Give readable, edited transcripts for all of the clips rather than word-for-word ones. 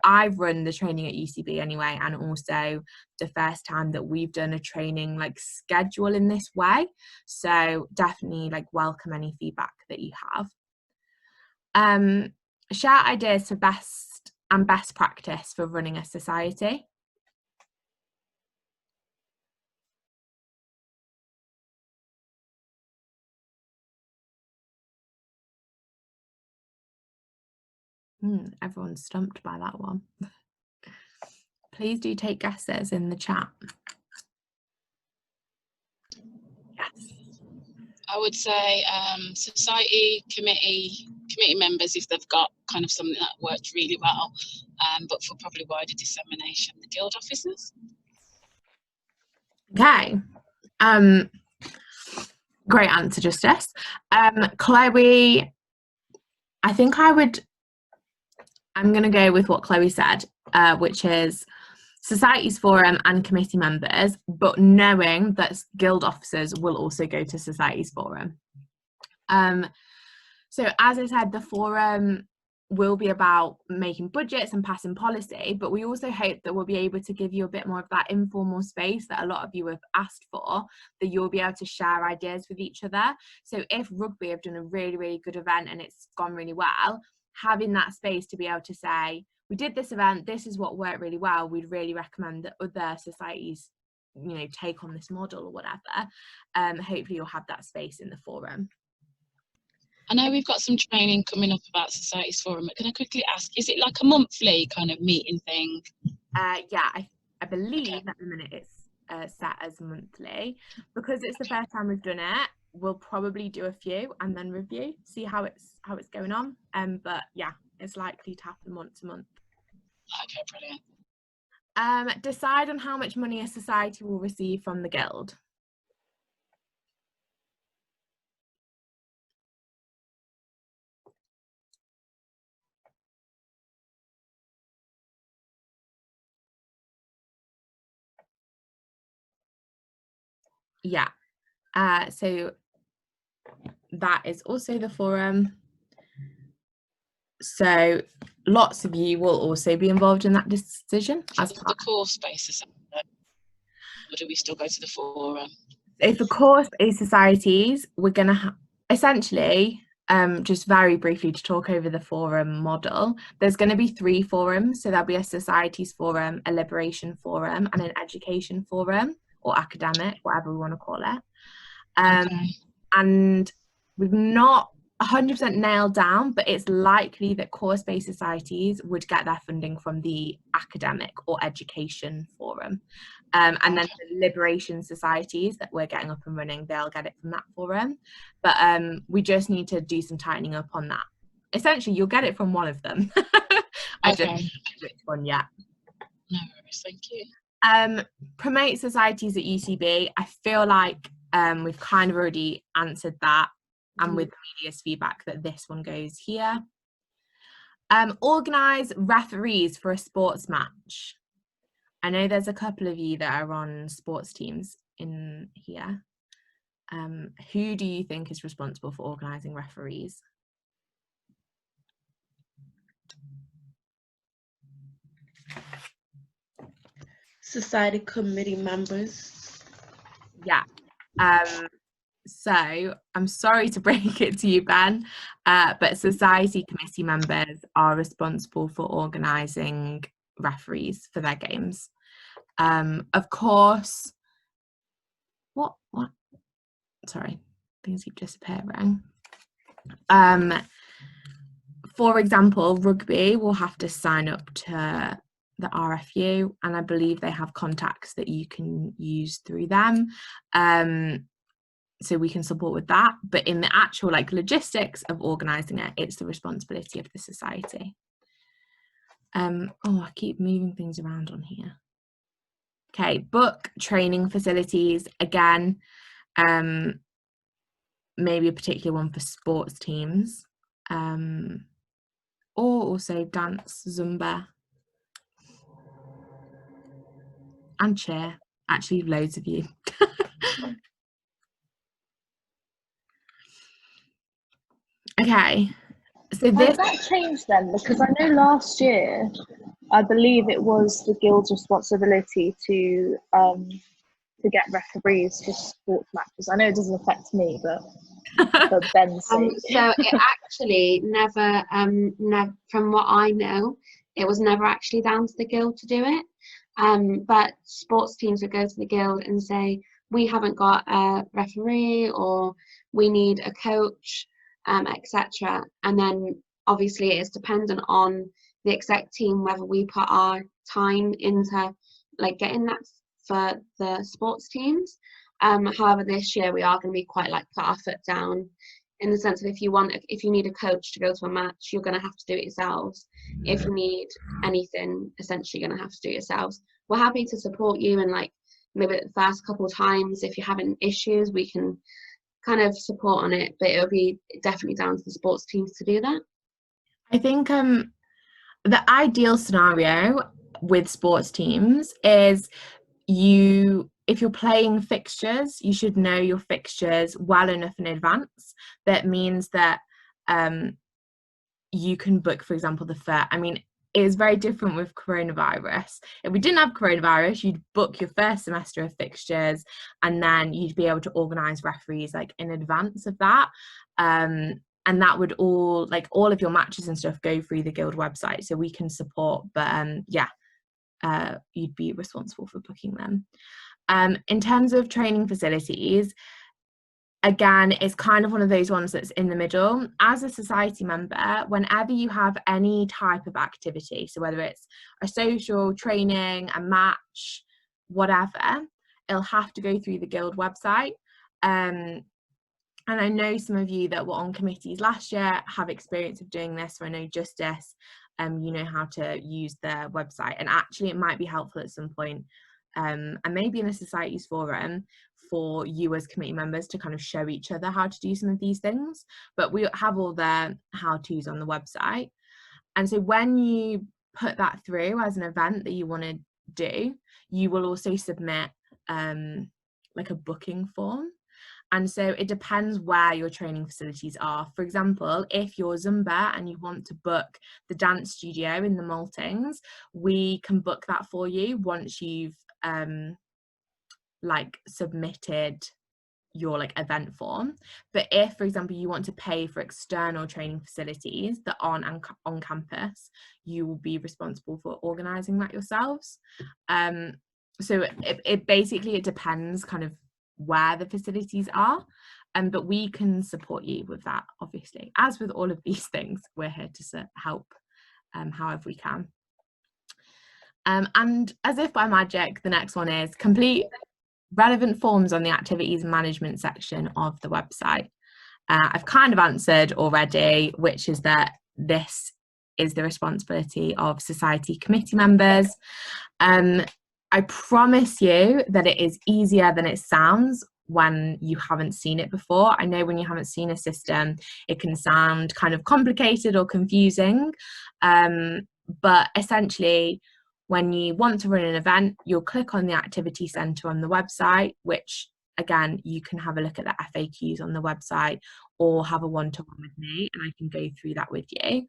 I've run the training at UCB anyway, and also the first time that we've done a training like schedule in this way. So definitely like welcome any feedback that you have. Share ideas for best practice for running a society. Everyone's stumped by that one. Please do take guesses in the chat. Yes. I would say society committee members, if they've got kind of something that worked really well, but for probably wider dissemination, the guild officers. Okay. Great answer, Justice. Chloe, I think I'm going to go with what Chloe said, which is societies forum and committee members, but knowing that guild officers will also go to societies forum. So as I said, the forum will be about making budgets and passing policy, but we also hope that we'll be able to give you a bit more of that informal space that a lot of you have asked for, that you'll be able to share ideas with each other. So if rugby have done a really, really good event and it's gone really well, having that space to be able to say, we did this event, this is what worked really well, we'd really recommend that other societies, you know, take on this model or whatever. Hopefully you'll have that space in the forum. I know we've got some training coming up about Societies Forum. Can I quickly ask, is it like a monthly kind of meeting thing? Yeah, I believe at the minute it's set as monthly. Because it's the first time we've done it, we'll probably do a few and then review, see how it's going on. But yeah, it's likely to happen once a month. Okay, brilliant. Decide on how much money a society will receive from the guild. Yeah, so that is also the forum. So lots of you will also be involved in that decision. As the core space, or do we still go to the forum? If the core space societies, we're going to essentially, just very briefly to talk over the forum model, there's going to be 3 forums. So there'll be a societies forum, a liberation forum, and an education forum, or academic, whatever we want to call it. Okay. And we've not 100% nailed down, but it's likely that core space societies would get their funding from the academic or education forum. And then the liberation societies that we're getting up and running, they'll get it from that forum. But we just need to do some tightening up on that. Essentially, you'll get it from one of them. I just don't know which one yet. No worries, thank you. Promote societies at UCB. I feel like we've kind of already answered that, and with the media's feedback that this one goes here. Organise referees for a sports match. I know there's a couple of you that are on sports teams in here. Who do you think is responsible for organising referees? Society committee members. Yeah. So I'm sorry to break it to you, Ben, but society committee members are responsible for organising referees for their games. Of course, what? Sorry, things keep disappearing. For example, rugby will have to sign up to the RFU, and I believe they have contacts that you can use through them. So we can support with that, but in the actual like logistics of organising it, it's the responsibility of the society. Oh, I keep moving things around on here. Okay, book training facilities again. Maybe a particular one for sports teams, or also dance, Zumba, and cheer. Actually, loads of you. Okay, so Has that changed then? Because I know last year I believe it was the guild's responsibility to get referees for sports matches. I know it doesn't affect me, but for Ben's sake. So it actually never, from what I know, it was never actually down to the guild to do it. But sports teams would go to the guild and say, we haven't got a referee, or we need a coach, etc. And then obviously it's dependent on the exec team whether we put our time into like getting that for the sports teams. However, this year we are going to be quite like put our foot down, in the sense of if you need a coach to go to a match, you're going to have to do it yourselves. If you need anything, essentially you're going to have to do it yourselves. We're happy to support you, and like maybe the first couple of times if you're having issues, we can kind of support on it, but it'll be definitely down to the sports teams to do that. I think the ideal scenario with sports teams is if you're playing fixtures, you should know your fixtures well enough in advance. That means that you can book, for example, the fair. I mean, it is very different with coronavirus. If we didn't have coronavirus, you'd book your first semester of fixtures, and then you'd be able to organise referees like in advance of that. And that would all of your matches and stuff go through the guild website, so we can support. But you'd be responsible for booking them. In terms of training facilities, again, it's kind of one of those ones that's in the middle. As a society member, whenever you have any type of activity, so whether it's a social, training, a match, whatever, it'll have to go through the guild website. And I know some of you that were on committees last year have experience of doing this. So I know Justice, you know how to use their website, and actually it might be helpful at some point, and maybe in a societies forum, for you as committee members to kind of show each other how to do some of these things. But we have all the how-tos on the website. And so when you put that through as an event that you want to do, you will also submit like a booking form. And so it depends where your training facilities are. For example, if you're Zumba and you want to book the dance studio in the Maltings, we can book that for you once you've submitted your event form. But if, for example, you want to pay for external training facilities that aren't on campus, you will be responsible for organising that yourselves. So it basically depends kind of where the facilities are, but we can support you with that, obviously. As with all of these things, we're here to help however we can. And as if by magic, the next one is complete relevant forms on the activities management section of the website. I've kind of answered already, which is that this is the responsibility of society committee members. I promise you that it is easier than it sounds when you haven't seen it before. I know when you haven't seen a system, it can sound kind of complicated or confusing, but essentially, when you want to run an event, you'll click on the activity centre on the website, which again, you can have a look at the FAQs on the website or have a one-to-one with me and I can go through that with you.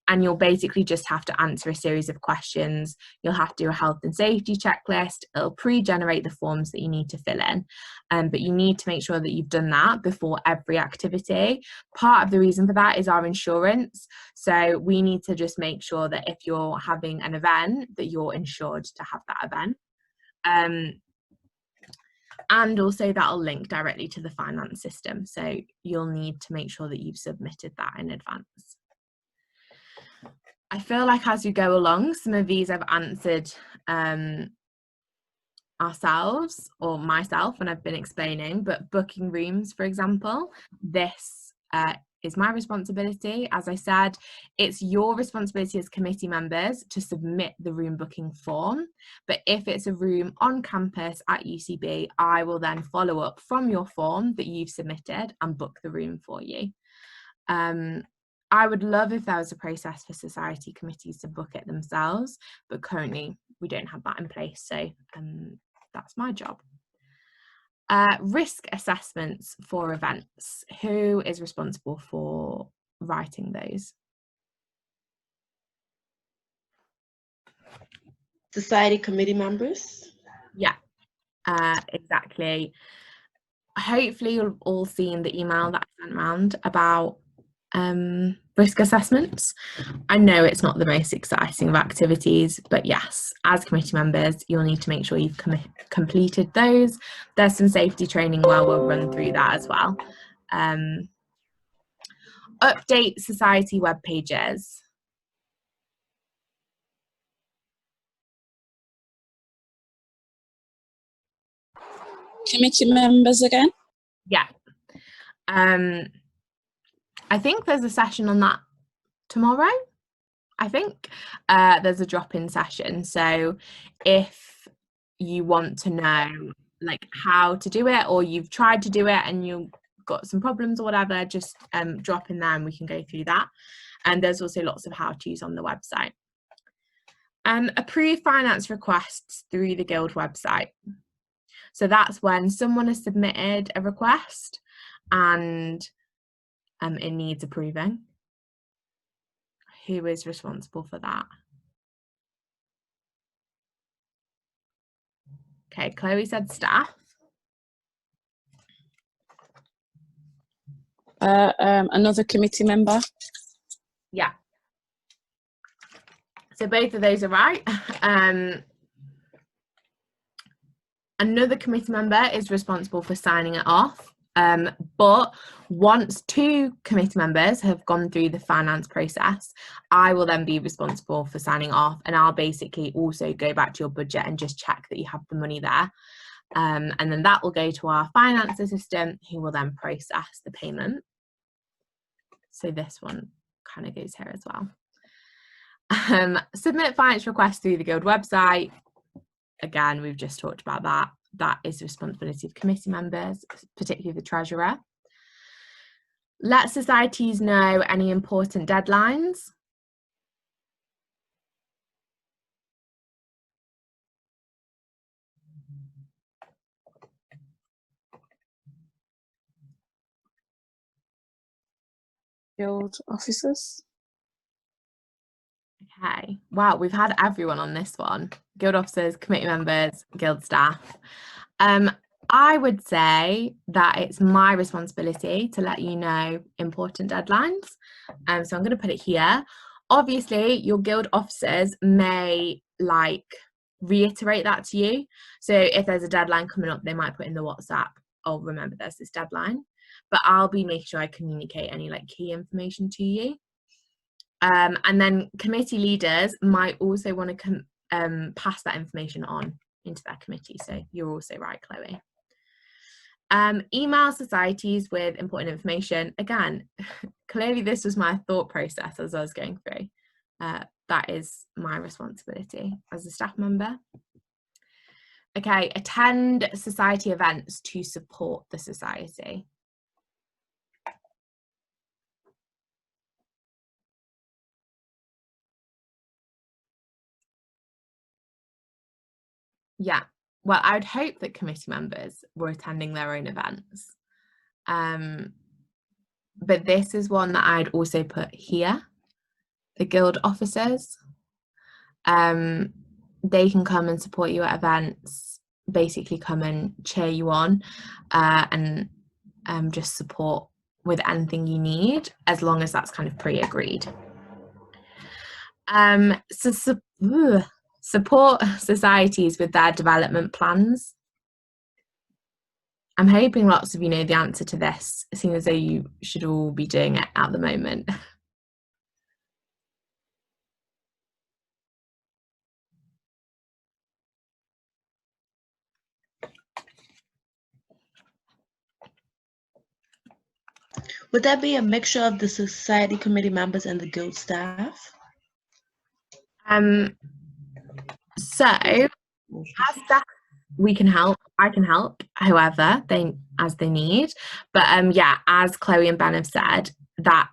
And you'll basically just have to answer a series of questions. You'll have to do a health and safety checklist. It'll pre-generate the forms that you need to fill in, but you need to make sure that you've done that before every activity. Part of the reason for that is our insurance. So we need to just make sure that if you're having an event, that you're insured to have that event. And also that'll link directly to the finance system. So you'll need to make sure that you've submitted that in advance. I feel like as we go along, some of these I've answered ourselves or myself when I've been explaining, but booking rooms, for example, this is my responsibility. As I said, it's your responsibility as committee members to submit the room booking form. But if it's a room on campus at UCB, I will then follow up from your form that you've submitted and book the room for you. I would love if there was a process for society committees to book it themselves, but currently we don't have that in place, so that's my job. Risk assessments for events. Who is responsible for writing those? Society committee members. Yeah, exactly. Hopefully you've all seen the email that I sent around about risk assessments. I know it's not the most exciting of activities, but yes, as committee members, you'll need to make sure you've completed those. There's some safety training where we'll run through that as well. Update society web pages. Committee members again? Yeah. I think there's a session on that tomorrow. I think there's a drop-in session. So if you want to know like how to do it, or you've tried to do it and you've got some problems or whatever, just drop in there and we can go through that. And there's also lots of how-tos on the website. Approve finance requests through the Guild website. So that's when someone has submitted a request and it needs approving. Who is responsible for that? Okay, Chloe said staff. Another committee member. Yeah. So both of those are right. Another committee member is responsible for signing it off. But once 2 committee members have gone through the finance process, I will then be responsible for signing off, and I'll basically also go back to your budget and just check that you have the money there. And then that will go to our finance assistant, who will then process the payment. So this one kind of goes here as well. Submit finance requests through the Guild website. Again, we've just talked about that. That is the responsibility of committee members, particularly the treasurer. Let societies know any important deadlines. Guild officers. Okay, wow, we've had everyone on this one. Guild officers, committee members, guild staff. I would say that it's my responsibility to let you know important deadlines. So I'm going to put it here. Obviously, your guild officers may reiterate that to you. So if there's a deadline coming up, they might put in the WhatsApp, oh, remember there's this deadline. But I'll be making sure I communicate any key information to you. And then committee leaders might also want to pass that information on into their committee. So you're also right, Chloe. Email societies with important information. Again, clearly this was my thought process as I was going through. That is my responsibility as a staff member. Okay, attend society events to support the society. Yeah, well, I would hope that committee members were attending their own events. But this is one that I'd also put here, the guild officers. They can come and support you at events, basically come and cheer you on and just support with anything you need, as long as that's kind of pre-agreed. Support societies with their development plans. I'm hoping lots of you know the answer to this, seeing as though you should all be doing it at the moment. Would that be a mixture of the society committee members and the guild staff? So as staff, we can help. I can help however as they need. But yeah, as Chloe and Ben have said, that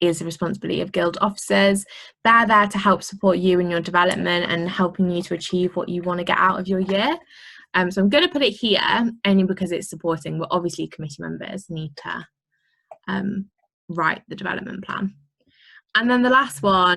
is the responsibility of guild officers. They're there to help support you in your development and helping you to achieve what you want to get out of your year. So I'm going to put it here only because it's supporting, but obviously committee members need to write the development plan. And then the last one